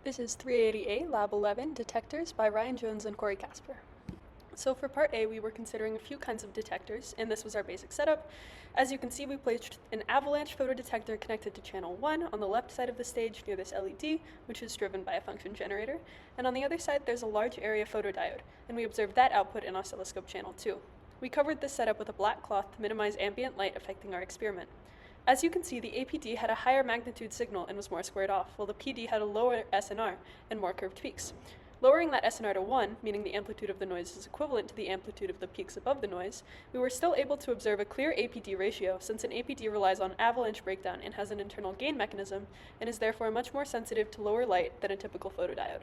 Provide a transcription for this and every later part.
This is 380A, Lab 11, Detectors by Ryan Jones and Corey Casper. So for part A, we were considering a few kinds of detectors, and this was our basic setup. As you can see, we placed an avalanche photodetector connected to channel 1 on the left side of the stage near this LED, which is driven by a function generator. And on the other side, there's a large area photodiode, and we observed that output in oscilloscope channel 2. We covered this setup with a black cloth to minimize ambient light affecting our experiment. As you can see, the APD had a higher magnitude signal and was more squared off, while the PD had a lower SNR and more curved peaks. Lowering that SNR to 1, meaning the amplitude of the noise is equivalent to the amplitude of the peaks above the noise, we were still able to observe a clear APD ratio, since an APD relies on avalanche breakdown and has an internal gain mechanism, and is therefore much more sensitive to lower light than a typical photodiode.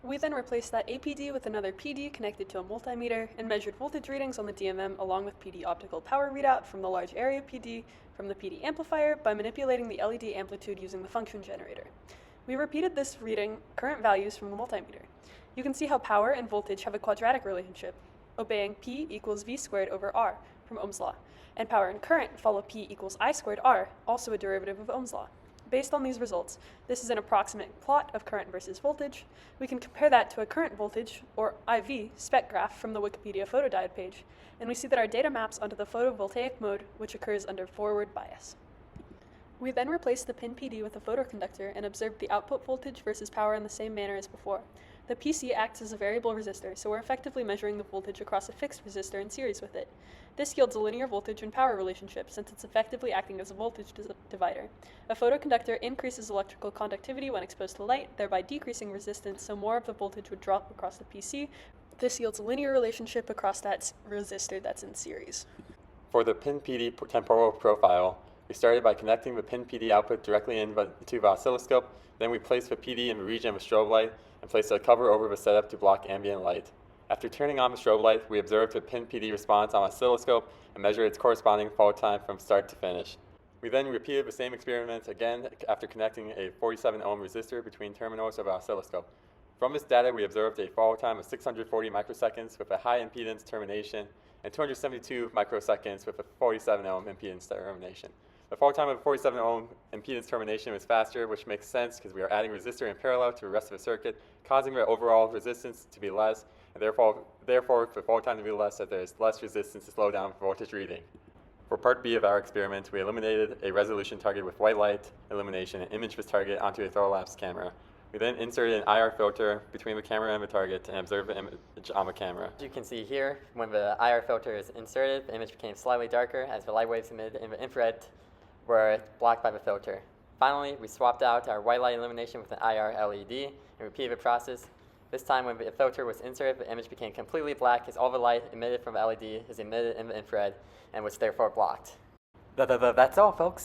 We then replaced that APD with another PD connected to a multimeter and measured voltage readings on the DMM along with PD optical power readout from the large area PD from the PD amplifier by manipulating the LED amplitude using the function generator. We repeated this reading current values from the multimeter. You can see how power and voltage have a quadratic relationship, obeying P equals V squared over R from Ohm's law, and power and current follow P equals I squared R, also a derivative of Ohm's law. Based on these results, this is an approximate plot of current versus voltage. We can compare that to a current voltage, or IV, spec graph from the Wikipedia photodiode page, and we see that our data maps onto the photovoltaic mode, which occurs under forward bias. We then replaced the pin PD with a photoconductor and observed the output voltage versus power in the same manner as before. The PC acts as a variable resistor, so we're effectively measuring the voltage across a fixed resistor in series with it. This yields a linear voltage and power relationship, since it's effectively acting as a voltage divider. A photoconductor increases electrical conductivity when exposed to light, thereby decreasing resistance, so more of the voltage would drop across the PC. This yields a linear relationship across that resistor that's in series. For the pin PD temporal profile, we started by connecting the pin PD output directly into the oscilloscope. Then we placed the PD in the region of strobe light and placed a cover over the setup to block ambient light. After turning on the strobe light, we observed the pin PD response on oscilloscope and measured its corresponding fall time from start to finish. We then repeated the same experiment again after connecting a 47 ohm resistor between terminals of the oscilloscope. From this data, we observed a fall time of 640 microseconds with a high impedance termination and 272 microseconds with a 47 ohm impedance termination. The fall time of 47 ohm impedance termination was faster, which makes sense because we are adding resistor in parallel to the rest of the circuit, causing the overall resistance to be less, and therefore the fall time to be less, as there is less resistance to slow down voltage reading. For part B of our experiment, we eliminated a resolution target with white light illumination and imaged this target onto a thorough-lapse camera. We then inserted an IR filter between the camera and the target and observed the image on the camera. As you can see here, when the IR filter is inserted, the image became slightly darker as the light waves emitted in the infrared were blocked by the filter. Finally, we swapped out our white light illumination with an IR LED and repeated the process. This time when the filter was inserted, the image became completely black as all the light emitted from the LED is emitted in the infrared and was therefore blocked. That's all, folks.